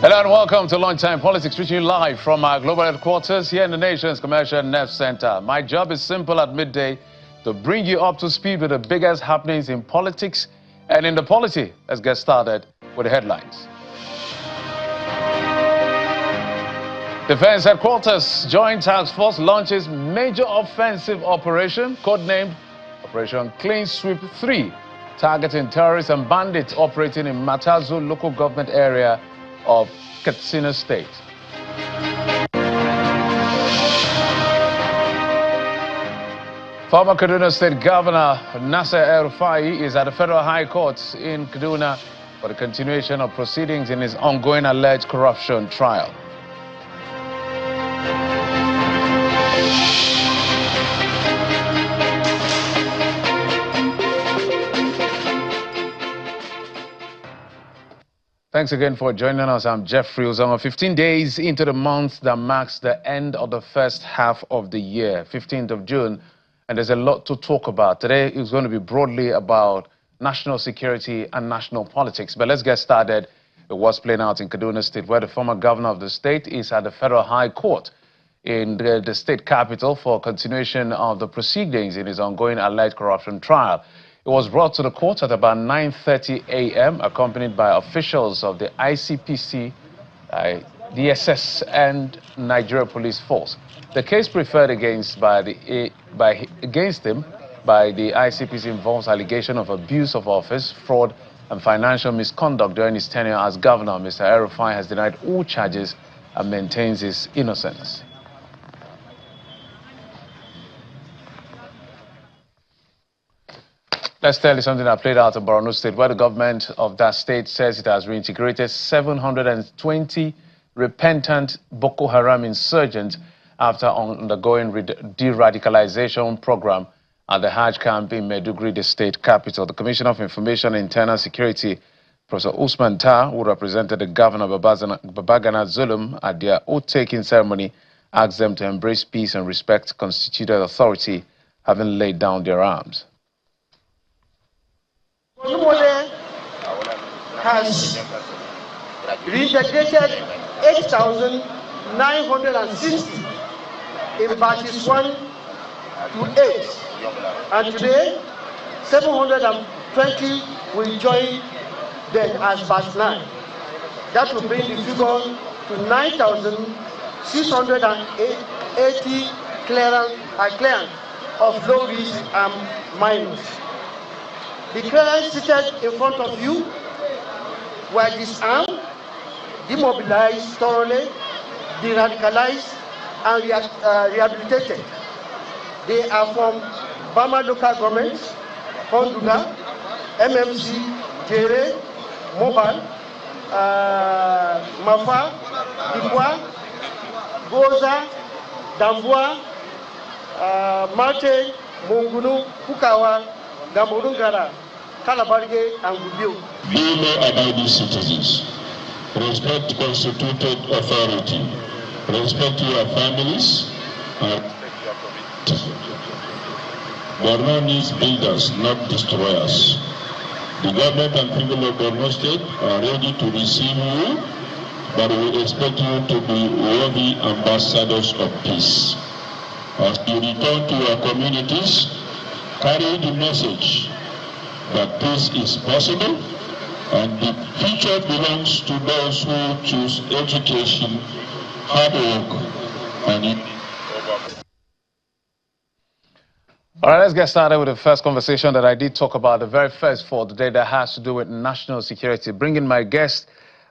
Hello and welcome to Lunchtime Politics, reaching you live from our global headquarters here in the nation's commercial nerve center. My job is simple at midday, to bring you up to speed with the biggest happenings in politics and in the polity. Let's get started with the headlines. Defense Headquarters Joint Task Force launches major offensive operation, codenamed Operation Clean Sweep 3, targeting terrorists and bandits operating in Matazu local government area of Katsina State. Former Kaduna State Governor El-Rufai is at the Federal High Court in Kaduna for the continuation of proceedings in his ongoing alleged corruption trial. Thanks again for joining us. I'm Jeffrey Ozama. 15 days into the month that marks the end of the first half of the year, 15th of June, and there's a lot to talk about. Today is going to be broadly about national security and national politics. But let's get started with what's playing out in Kaduna State, where the former governor of the state is at the Federal High Court in the state capital for continuation of the proceedings in his ongoing alleged corruption trial. It was brought to the court at about 9:30 a.m., accompanied by officials of the ICPC, DSS, and Nigeria Police Force. The case preferred against him by the ICPC involves allegation of abuse of office, fraud, and financial misconduct during his tenure as governor. Mr. El-Rufai has denied all charges and maintains his innocence. Let's tell you something that played out in Borno State, where the government of that state says it has reintegrated 720 repentant Boko Haram insurgents after undergoing de-radicalization program at the Hajj camp in Maiduguri, the state capital. The Commissioner of Information and Internal Security, Professor Usman Tar, who represented the governor Babagana Zulum at their oath-taking ceremony, asked them to embrace peace and respect constituted authority, having laid down their arms. Olumole has reintegrated 8,960 in batches 1 to 8, and today 720 will join them as batch 9. That will bring the figure to 9,680 clearance of low risk and minors. The clearance seated in front of you were disarmed, demobilized thoroughly, de-radicalized, and rehabilitated. They are from Bama local government, Honduga, MMC, Jere, Mobile, Mafa, Dikwa, Goza, Dambua, Marte, Mungunu, Kukawa, Gamurungara, Kalabarge, and Gubiu. Be law-abiding citizens. Respect constituted authority. Respect your families. Borno needs builders, not destroyers. The government and people of Borno State are ready to receive you, but we expect you to be worthy ambassadors of peace. As you return to your communities, carry the message that peace is possible and the future belongs to those who choose education, hard work, and All right, let's get started with the first conversation that I did talk about, the very first for today, that has to do with national security. Bringing my guest,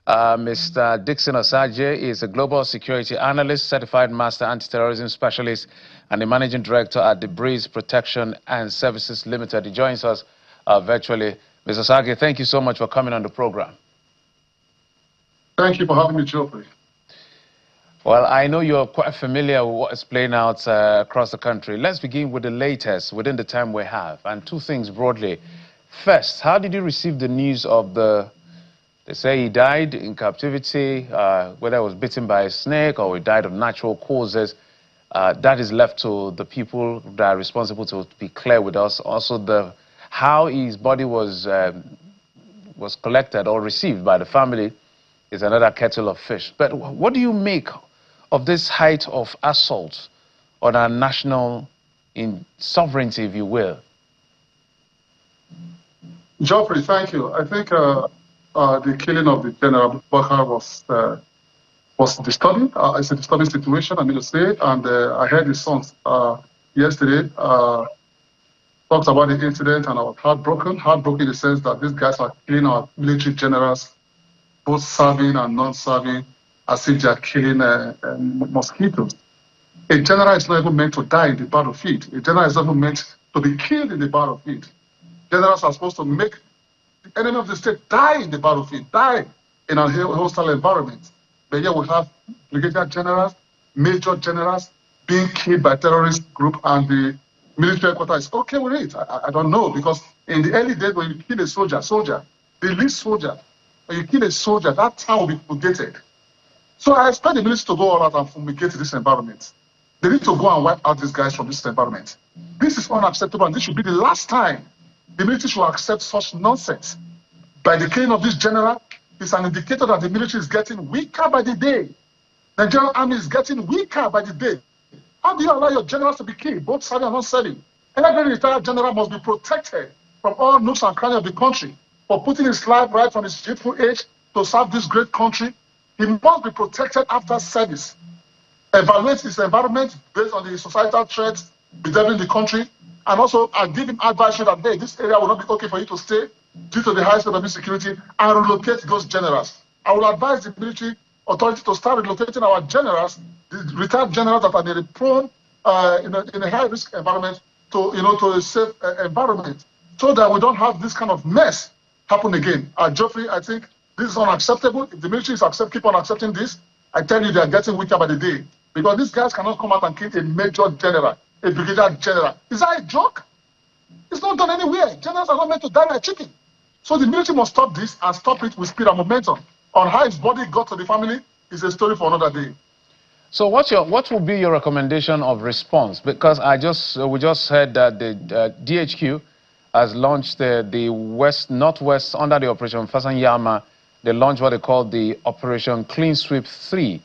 Mr. Dixon Osagie is a global security analyst, certified master anti-terrorism specialist, and the managing director at the Breeze Protection and Services Limited. He joins us virtually. Mr. Osagie, thank you so much for coming on the program. Thank you for having me, Geoffrey. Well, I know you're quite familiar with what is playing out across the country. Let's begin with the latest within the time we have, and two things broadly. First, how did you receive the news of they say he died in captivity, whether he was bitten by a snake or he died of natural causes? That is left to the people that are responsible to be clear with us. Also, how his body was collected or received by the family is another kettle of fish. But what do you make of this height of assault on our national sovereignty, if you will? Geoffrey, thank you. I think the killing of the General Bakar was disturbing. It's a disturbing situation, I mean to say. And I heard his sons yesterday talked about the incident, and I was heartbroken. Heartbroken in the sense that these guys are killing our military generals, both serving and non-serving, as if they are killing mosquitoes. A general is not even meant to die in the battlefield. A general is not even meant to be killed in the battlefield. Generals are supposed to make the enemy of the state die in the battlefield, die in a hostile environment. But here we have brigadier generals, major generals being killed by terrorist group, and the military headquarters is okay with it. I don't know, because in the early days when you kill a soldier, the least soldier, when you kill a soldier, that town will be fumigated. So I expect the military to go all out and fumigate this environment. They need to go and wipe out these guys from this environment. This is unacceptable, and this should be the last time the military should accept such nonsense. By the killing of this general, it's an indicator that the military is getting weaker by the day. The Nigerian army is getting weaker by the day. How do you allow your generals to be killed, both serving and not serving? Every retired general must be protected from all nooks and crannies of the country for putting his life right from his youthful age to serve this great country. He must be protected after service. Evaluate his environment based on the societal threats bedeviling the country, and also give him advice that, hey, this area will not be okay for you to stay due to the high state of insecurity, and relocate those generals. I will advise the military authority to start relocating our generals, the retired generals that are very prone in a high-risk environment, to a safe environment, so that we don't have this kind of mess happen again. Geoffrey, I think this is unacceptable. If the military keep on accepting this, I tell you, they are getting weaker by the day, because these guys cannot come out and kill a major general, a brigadier general. Is that a joke? It's not done anywhere. Generals are not meant to die like chicken. So the military must stop this and stop it with speed and momentum. On how his body got to the family is a story for another day. So what will be your recommendation of response? Because we just heard that the DHQ has launched the Northwest under the Operation Fasanyama. They launched what they call the Operation Clean Sweep 3,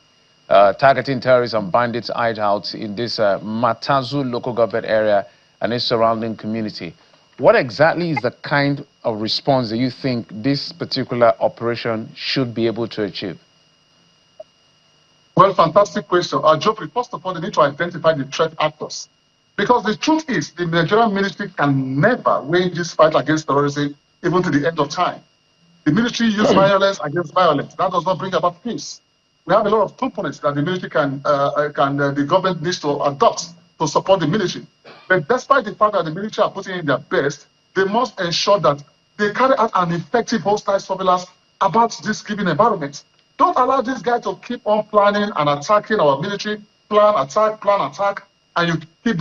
targeting terrorists and bandits hideouts in this Matazu local government area and its surrounding community. What exactly is the kind of response that you think this particular operation should be able to achieve? Well, fantastic question. Geoffrey, first of all, they need to identify the threat actors. Because the truth is, the Nigerian military can never wage this fight against terrorism, even to the end of time. The military uses violence against violence. That does not bring about peace. We have a lot of components that the military the government needs to adopt to support the military. But despite the fact that the military are putting in their best, they must ensure that they carry out an effective hostile surveillance about this given environment. Don't allow this guy to keep on planning and attacking our military, plan, attack, and you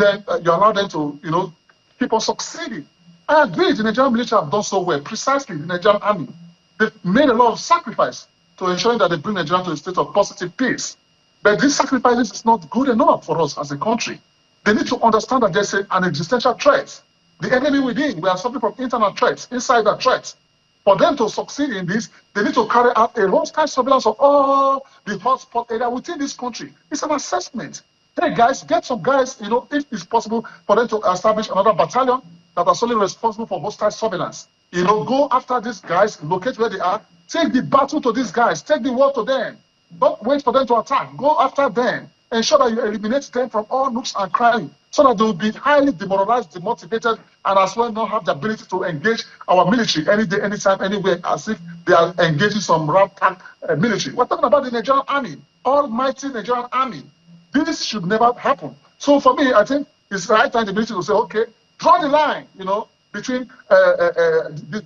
allow them to, keep on succeeding. I agree, the Nigerian military have done so well, precisely the Nigerian army. They've made a lot of sacrifice to ensuring that they bring Nigeria to a state of positive peace. But these sacrifices is not good enough for us as a country. They need to understand that there's an existential threat. The enemy within, we are suffering from internal threats, insider threats. For them to succeed in this, they need to carry out a hostile surveillance of all the hotspot area within this country. It's an assessment. Hey guys, get some guys, if it's possible for them to establish another battalion that are solely responsible for hostile surveillance. Go after these guys, locate where they are, take the battle to these guys, take the war to them. Don't wait for them to attack. Go after them. Ensure that you eliminate them from all nooks and crannies, so that they will be highly demoralized, demotivated, and as well not have the ability to engage our military any day, anytime, anywhere, as if they are engaging some ragtag military. We're talking about the Nigerian army, almighty Nigerian army. This should never happen. So for me, I think it's the right time the military to say, okay, draw the line, between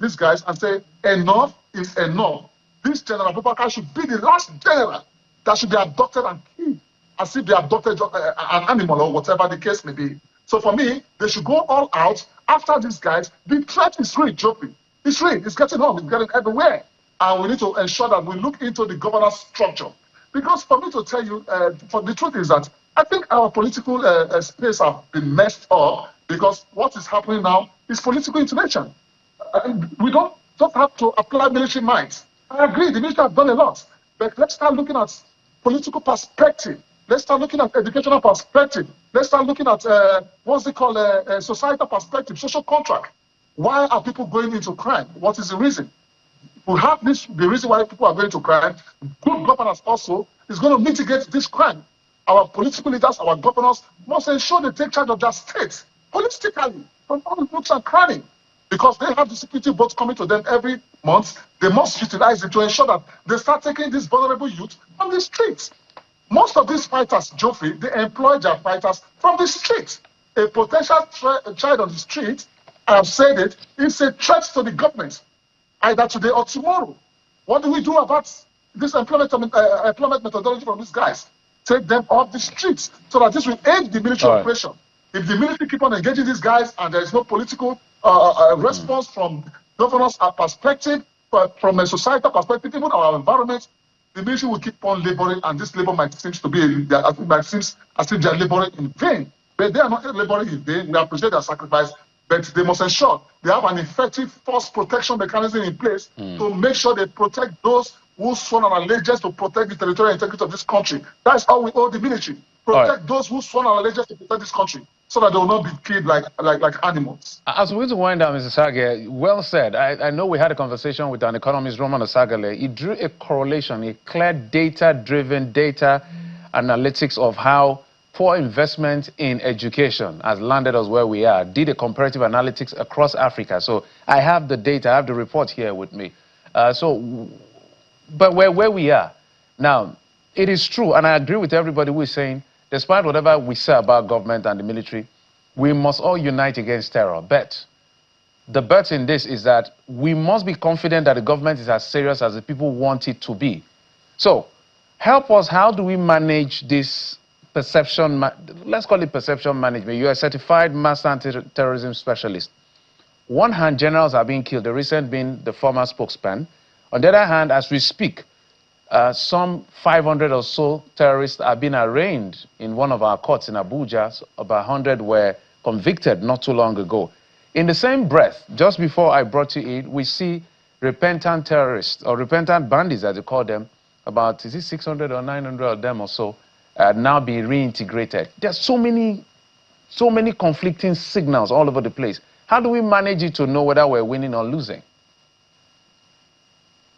these guys and say, enough is enough. This General Abubakar should be the last general that should be abducted and killed, as if they adopted an animal or whatever the case may be. So for me, they should go all out after these guys. The threat is real, Geoffrey. It's real. It's getting on. It's getting everywhere. And we need to ensure that we look into the governance structure. Because for me to tell you, for the truth is that I think our political space have been messed up, because what is happening now is political intervention. We don't have to apply military might. I agree, the military have done a lot. But let's start looking at political perspective. Let's start looking at educational perspective. Let's start looking at what's it called, societal perspective, social contract. Why are people going into crime? What is the reason? We have this, the reason why people are going to crime. Good governance also is going to mitigate this crime. Our political leaders, our governors must ensure they take charge of their states holistically from all the nooks and crannies, because they have the security boats coming to them every month. They must utilize it to ensure that they start taking these vulnerable youth from the streets. Most of these fighters, Geoffrey, they employ their fighters from the street. A potential child on the street, I have said it, is a threat to the government, either today or tomorrow. What do we do about this employment methodology from these guys? Take them off the streets so that this will aid the military operation. If the military keep on engaging these guys and there is no political response from governors' perspective, from a societal perspective, even our environment, the military will keep on laboring, and this labor might seem to be as if they are laboring in vain. But they are not laboring in vain. We appreciate their sacrifice, but they must ensure they have an effective force protection mechanism in place to make sure they protect those who sworn an allegiance to protect the territorial integrity of this country. That's how we owe the military. Protect those who sworn an allegiance to protect this country, so that they will not be killed like animals. As we wind down, Mr. Sage, well said. I know we had a conversation with an economist, Roman Osagale. He drew a correlation, a clear data-driven data analytics of how poor investment in education has landed us where we are. Did a comparative analytics across Africa. So I have the data, I have the report here with me. But where we are now, it is true, and I agree with everybody who is saying, despite whatever we say about government and the military, we must all unite against terror. But the bet in this is that we must be confident that the government is as serious as the people want it to be. So help us, how do we manage this perception, let's call it perception management? You're a certified master anti-terrorism specialist. One hand, generals are being killed, the recent being the former spokesman. On the other hand, as we speak, some 500 or so terrorists are being arraigned in one of our courts in Abuja. So about 100 were convicted not too long ago. In the same breath, just before I brought you in, we see repentant terrorists, or repentant bandits as they call them, about, is it 600 or 900 of them or so, now being reintegrated. There's so many conflicting signals all over the place. How do we manage it to know whether we're winning or losing?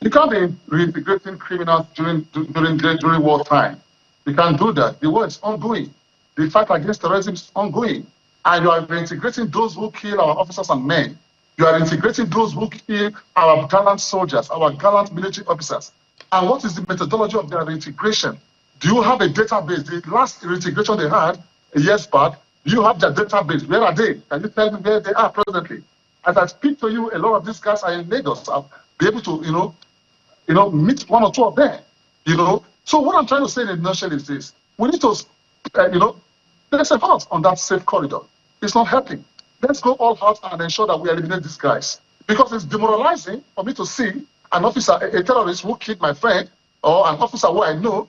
You can't be reintegrating criminals during wartime. You can't do that. The war is ongoing. The fight against terrorism is ongoing. And you are reintegrating those who kill our officers and men. You are integrating those who kill our gallant soldiers, our gallant military officers. And what is the methodology of their reintegration? Do you have a database? The last reintegration they had years back, do you have their database? Where are they? Can you tell me where they are presently? As I speak to you, a lot of these guys are in Lagos. I'll be able to, meet one or two of them, So what I'm trying to say in a nutshell is this. We need to, there's a halt on that safe corridor. It's not helping. Let's go all out and ensure that we eliminate these guys. Because it's demoralizing for me to see an officer, a terrorist who killed my friend, or an officer who I know,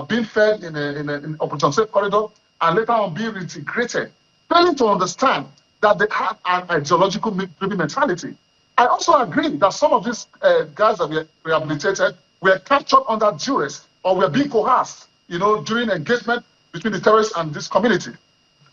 being fed in an operation safe corridor, and later on being reintegrated, failing to understand that they have an ideological driven mentality. I also agree that some of these guys that were rehabilitated were captured under duress, or were being coerced, during engagement between the terrorists and this community.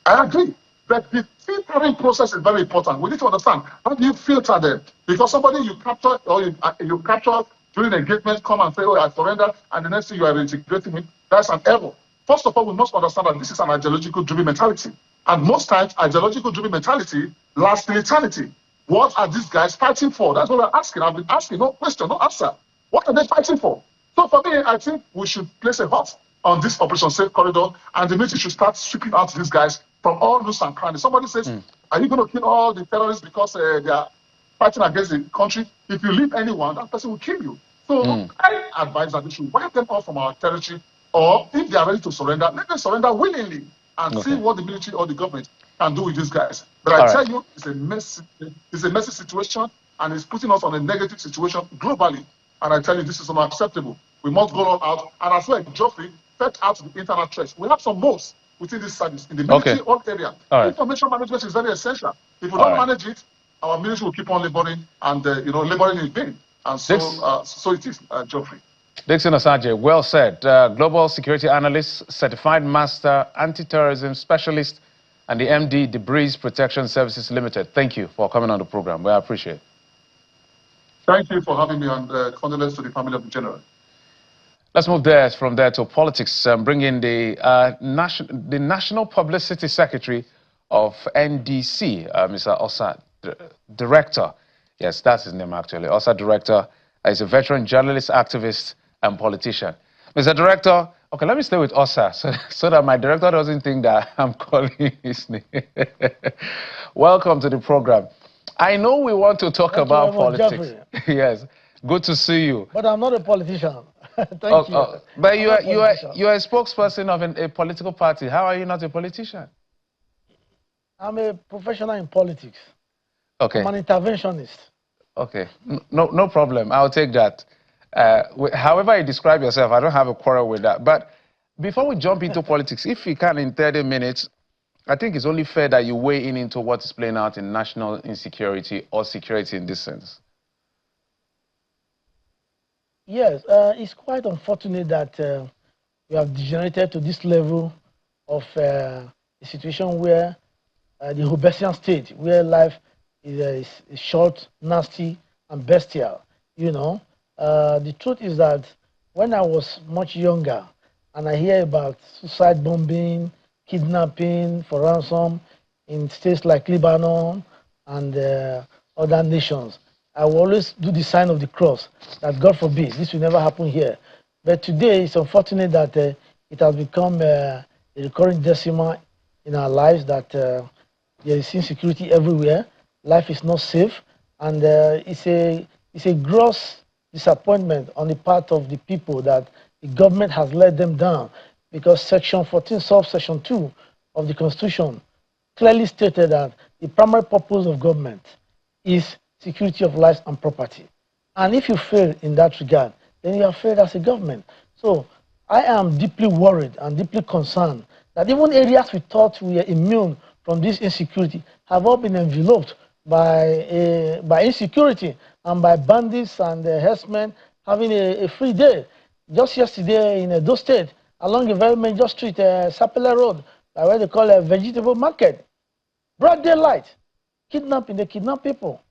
I agree. But the filtering process is very important. We need to understand, how do you filter them? Because somebody you capture, or you capture during engagement, come and say, oh, I surrender, and the next thing you are integrating me, that's an error. First of all, we must understand that this is an ideological driven mentality. And most times, ideological driven mentality lasts in eternity. What are these guys fighting for? That's what we're asking. I've been asking, no question, no answer. What are they fighting for? So for me, I think we should place a halt on this Operation Safe Corridor, and the military should start sweeping out these guys from all nooks and crannies. Somebody says, are you going to kill all the terrorists because they are fighting against the country? If you leave anyone, that person will kill you. So I advise that we should wipe them off from our territory, or if they are ready to surrender, let them surrender willingly and see what the military or the government can do with these guys. But I tell you, it's a messy situation, and it's putting us on a negative situation globally. And I tell you, this is unacceptable. We must go all out. And as well, Geoffrey, set out the internal threats. We have some modes within this service in the military all area. Information management is very essential. If we don't manage it, our military will keep on laboring and laboring in vain. And so, so it is, Geoffrey. Dixon Osaje, well said. Global security analyst, certified master, anti-terrorism specialist, and the MD Debris Protection Services Limited. Thank you for coming on the program. We appreciate it. Thank you for having me, and condolences to the family of the general. Let's move from there to politics. Bring in the National Publicity Secretary of NDC, Mr. Osa, Director. Yes, that's his name actually. Osa Director is a veteran journalist, activist, and politician. Mr. Director, okay, let me stay with Osa so that my director doesn't think that I'm calling his name. Welcome to the program. I know we want to talk about politics. Yes, good to see you. But I'm not a politician. Thank you. But you are a spokesperson of a political party. How are you not a politician? I'm a professional in politics. Okay. I'm an interventionist. Okay, no problem. I'll take that. However you describe yourself, I don't have a quarrel with that. But before we jump into politics, if you can in 30 minutes, I think it's only fair that you weigh in into what is playing out in national insecurity or security in this sense. Yes, it's quite unfortunate that we have degenerated to this level of a situation where the Robesian state, where life is short, nasty, and bestial. You know, the truth is that when I was much younger, and I hear about suicide bombing, kidnapping for ransom in states like Lebanon and other nations, I will always do the sign of the cross, that God forbid, this will never happen here. But today, it's unfortunate that it has become a recurring decimal in our lives, that there is insecurity everywhere, life is not safe, and it's a gross disappointment on the part of the people that the government has let them down, because Section 14, subsection 2 of the Constitution clearly stated that the primary purpose of government is security of lives and property. And if you fail in that regard, then you have failed as a government. So I am deeply worried and deeply concerned that even areas we thought we were immune from this insecurity have all been enveloped by insecurity and by bandits and herdsmen having a free day. Just yesterday in Edo State, along a very major street, Sapele Road, where they call a vegetable market, broad daylight, kidnapping, they kidnap people.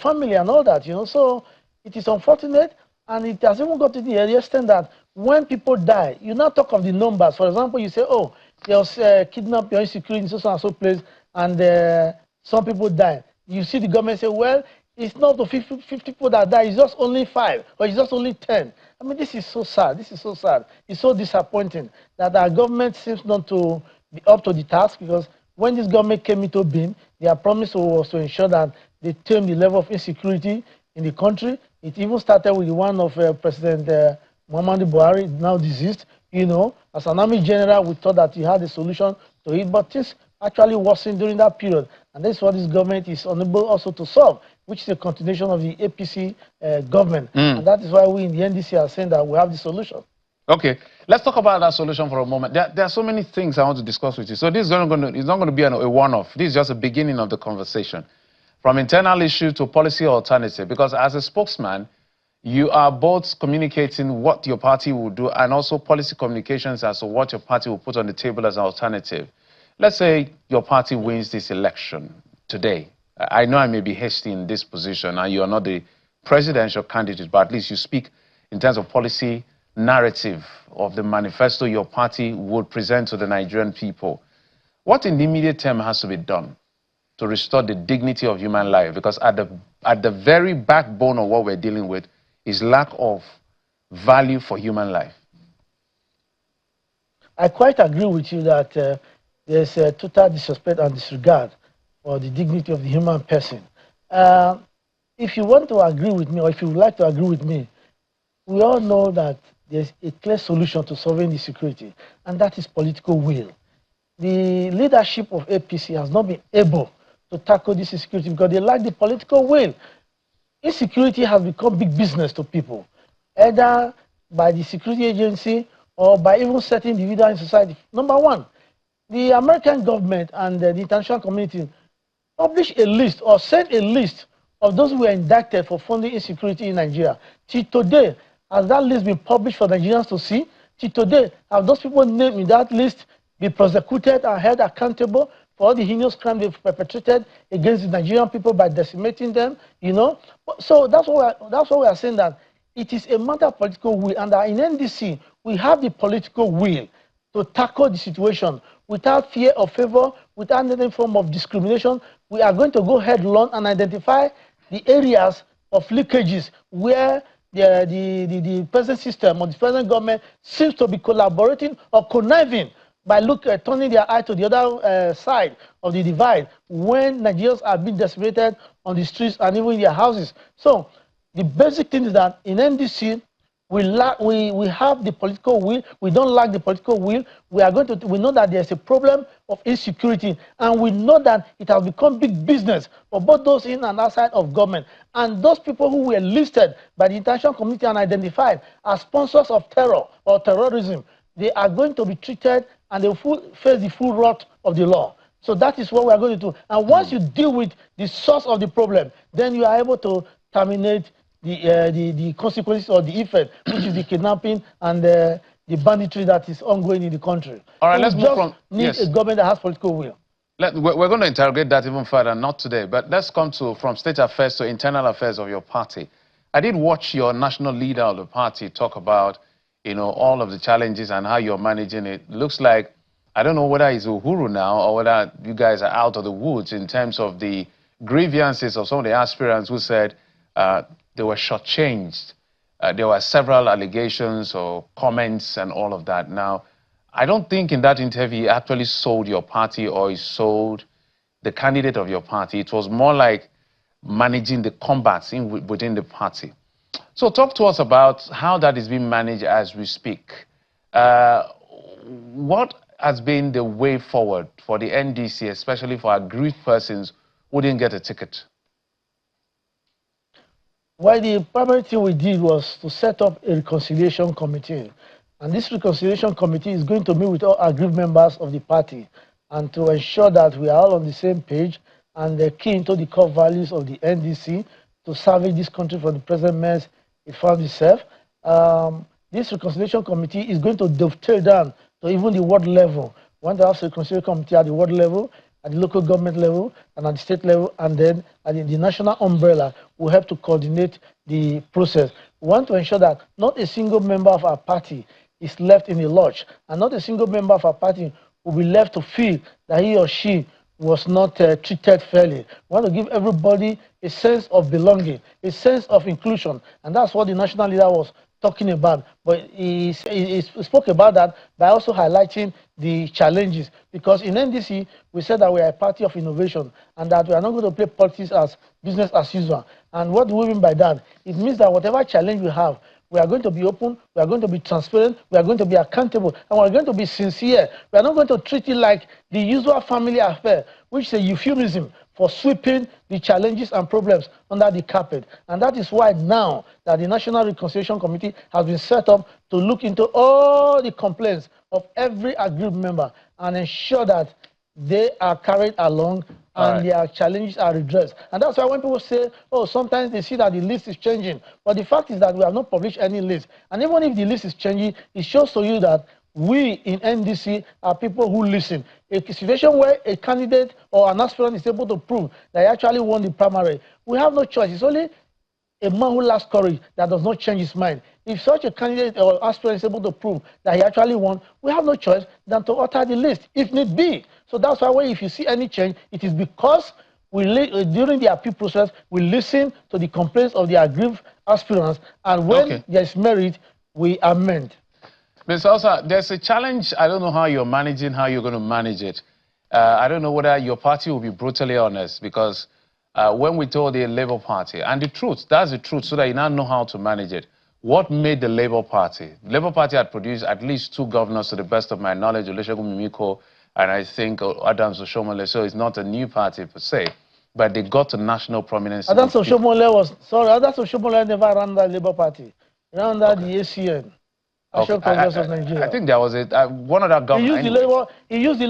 Family and all that, you know. So it is unfortunate, and it has even got to the extent that when people die, you now talk of the numbers. For example, you say, oh, there was kidnapping or insecurity in so and so place, and some people die. You see the government say, well, it's not the 50 people that die, it's just only 5, or it's just only 10. I mean, this is so sad. This is so sad. It's so disappointing that our government seems not to be up to the task, because when this government came into being, their promise was to ensure that they tame the level of insecurity in the country. It even started with the one of President Muhammadu Buhari, now deceased. You know, as an army general, we thought that he had a solution to it, but things actually worsened during that period. And that's what this government is unable also to solve, which is a continuation of the APC government. And that is why we in the NDC are saying that we have the solution. Okay, let's talk about that solution for a moment. There are so many things I want to discuss with you. So this is not going to be a one-off. This is just the beginning of the conversation. From internal issue to policy alternative, because as a spokesman, you are both communicating what your party will do and also policy communications as to what your party will put on the table as an alternative. Let's say your party wins this election today. I know I may be hasty in this position and you are not the presidential candidate, but at least you speak in terms of policy narrative of the manifesto your party would present to the Nigerian people. What in the immediate term has to be done to restore the dignity of human life? Because at the very backbone of what we're dealing with is lack of value for human life. I quite agree with you that there's a total disrespect and disregard for the dignity of the human person. If you want to agree with me, or if you would like to agree with me, we all know that there's a clear solution to solving the security, and that is political will. The leadership of APC has not been able to tackle this insecurity because they lack the political will. Insecurity has become big business to people, either by the security agency or by even certain individuals in society. Number one, the American government and the international community published a list or sent a list of those who were indicted for funding insecurity in Nigeria. Till today, Has that list been published for Nigerians to see? Till today, have those people named in that list been prosecuted and held accountable for all the heinous crimes they've perpetrated against the Nigerian people by decimating them? You know, so that's what we are saying, that it is a matter of political will, and that in NDC we have the political will to tackle the situation without fear or favor, without any form of discrimination. We are going to go headlong and identify the areas of leakages where the present system or the present government seems to be collaborating or conniving by turning their eye to the other side of the divide when Nigerians are being decimated on the streets and even in their houses. So the basic thing is that in NDC, we have the political will. We don't lack the political will. We know that there's a problem of insecurity, and we know that it has become big business for both those in and outside of government. And those people who were listed by the international community and identified as sponsors of terror or terrorism, they are going to be treated and they will face the full wrath of the law. So that is what we are going to do. And once you deal with the source of the problem, then you are able to terminate the consequences or the effect, which is the kidnapping and the banditry that is ongoing in the country. All right, let's move from... need a government that has political will. We're going to interrogate that even further, not today, but let's come from state affairs to internal affairs of your party. I did watch your national leader of the party talk about, you know, all of the challenges and how you're managing it. Looks like, I don't know whether it's Uhuru now or whether you guys are out of the woods in terms of the grievances of some of the aspirants who said they were shortchanged. There were several allegations or comments and all of that. Now, I don't think in that interview you actually sold your party or you sold the candidate of your party. It was more like managing the combats within the party. So talk to us about how that is being managed as we speak. What has been the way forward for the NDC, especially for aggrieved persons who didn't get a ticket? Well, the primary thing we did was to set up a reconciliation committee. And this reconciliation committee is going to meet with all aggrieved members of the party and to ensure that we are all on the same page and they're keen to the core values of the NDC to salvage this country from the present mess it found itself. This reconciliation committee is going to dovetail down to even the ward level. We want to have a reconciliation committee at the ward level, at the local government level, and at the state level, and then at the national umbrella will help to coordinate the process. We want to ensure that not a single member of our party is left in the lurch, and not a single member of our party will be left to feel that he or she was not treated fairly. We want to give everybody a sense of belonging, a sense of inclusion, and that's what the national leader was talking about. But he spoke about that by also highlighting the challenges, because in NDC we said that we are a party of innovation and that we are not going to play politics as business as usual. And what do we mean by that? It means that whatever challenge we have, we are going to be open, we are going to be transparent, we are going to be accountable, and we are going to be sincere. We are not going to treat it like the usual family affair, which is a euphemism for sweeping the challenges and problems under the carpet. And that is why now that the National Reconciliation Committee has been set up to look into all the complaints of every aggrieved member and ensure that they are carried along and their challenges are addressed. And that's why when people say, oh, sometimes they see that the list is changing. But the fact is that we have not published any list. And even if the list is changing, it shows to you that we in NDC are people who listen. A situation where a candidate or an aspirant is able to prove that he actually won the primary, we have no choice. It's only a man who lacks courage that does not change his mind. If such a candidate or aspirant is able to prove that he actually won, we have no choice than to alter the list, if need be. So that's why if you see any change, it is because during the appeal process, we listen to the complaints of the aggrieved aspirants, and when there is merit, we amend. Mr. Osa, there's a challenge. I don't know how you're managing, how you're going to manage it. I don't know whether your party will be brutally honest, because when we told the Labour Party, and the truth, that's the truth, so that you now know how to manage it. What made the Labour Party? The Labour Party had produced at least 2 governors, to the best of my knowledge, Olusegun Mimiko, and I think Adams Oshiomhole. So it's not a new party per se, but they got to national prominence. Adams Oshiomhole never ran the Labour Party. He ran the ACN. I think there was one of that government. He used the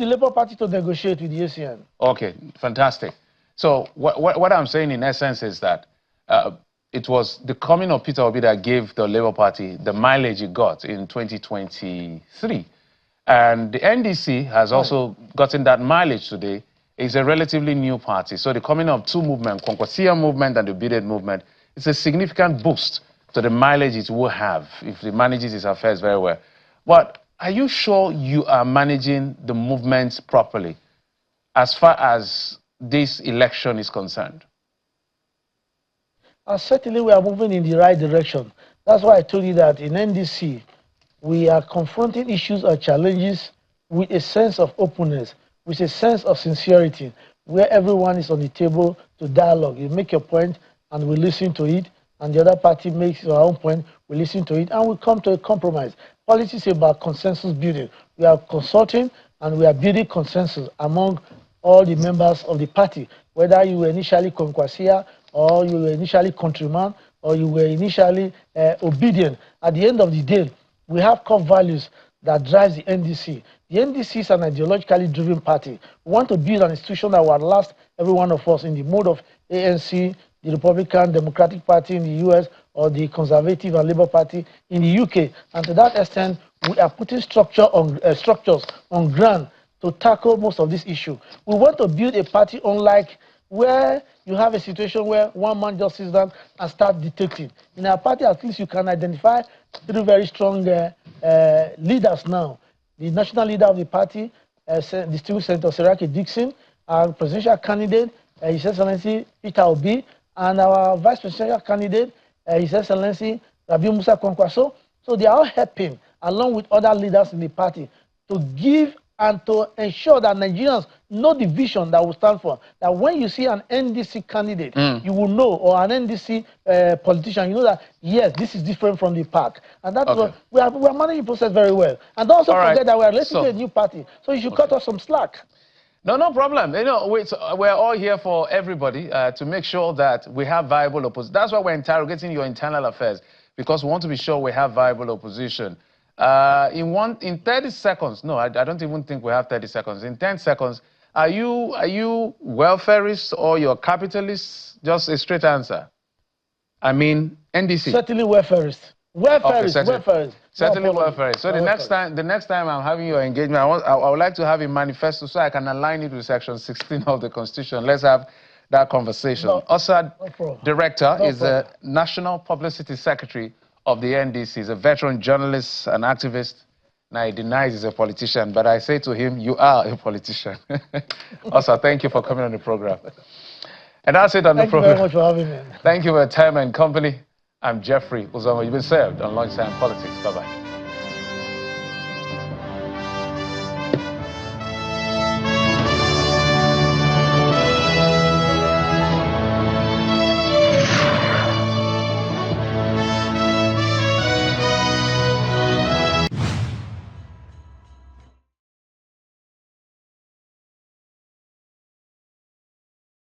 Labour Party to negotiate with the ACN. Okay, fantastic. So what I'm saying in essence is that it was the coming of Peter Obi that gave the Labour Party the mileage it got in 2023. And the NDC has also gotten that mileage today. It's a relatively new party. So the coming of two movements, Kwankwasia movement and the Bidet movement, it's a significant boost to the mileage it will have if it manages its affairs very well. But are you sure you are managing the movements properly as far as this election is concerned? Certainly we are moving in the right direction. That's why I told you that in NDC, we are confronting issues or challenges with a sense of openness, with a sense of sincerity, where everyone is on the table to dialogue. You make your point and we listen to it, and the other party makes their own point, we listen to it, and we come to a compromise. Politics is about consensus building. We are consulting and we are building consensus among all the members of the party, whether you were initially Kwankwasia, or you were initially countryman, or you were initially obedient. At the end of the day, we have core values that drives the NDC. The NDC is an ideologically driven party. We want to build an institution that will last every one of us in the mode of ANC, the Republican Democratic Party in the US, or the Conservative and Labour Party in the UK. And to that extent, we are putting structures on ground to tackle most of this issue. We want to build a party unlike where you have a situation where one man just sits down and starts dictating. In our party, at least you can identify three very strong leaders now. The national leader of the party, Distinguished Senator Seraki Dixon, our presidential candidate, His Excellency Peter Obi, and our vice presidential candidate, His Excellency Rabe Musa Kwankwaso. So they are all helping, along with other leaders in the party, to give and to ensure that Nigerians know the vision that we stand for. That when you see an NDC candidate, you will know, or an NDC politician, you know that, yes, this is different from the pack. And that's what we are managing the process very well. And don't also forget that we are relatively a new party. So you should cut us some slack. No problem. You know, we're all here for everybody to make sure that we have viable opposition. That's why we're interrogating your internal affairs, because we want to be sure we have viable opposition. In 30 seconds, no, I don't even think we have 30 seconds. In 10 seconds, are you welfarist or you're capitalist? Just a straight answer. I mean, NDC. Certainly welfarist. Welfarist, welfarist. Certainly welfarist. So the next time I'm having your engagement, I would like to have a manifesto so I can align it with Section 16 of the Constitution. Let's have that conversation. Osad, Director, is the National Publicity Secretary of the NDC. He's a veteran journalist and activist. Now, he denies he's a politician, but I say to him, you are a politician. Also, thank you for coming on the program. And that's it on the program. Thank you very much for having me. Thank you for your time and company. I'm Jeffrey Uzoma. You've been served on Lunchtime Politics. Bye-bye.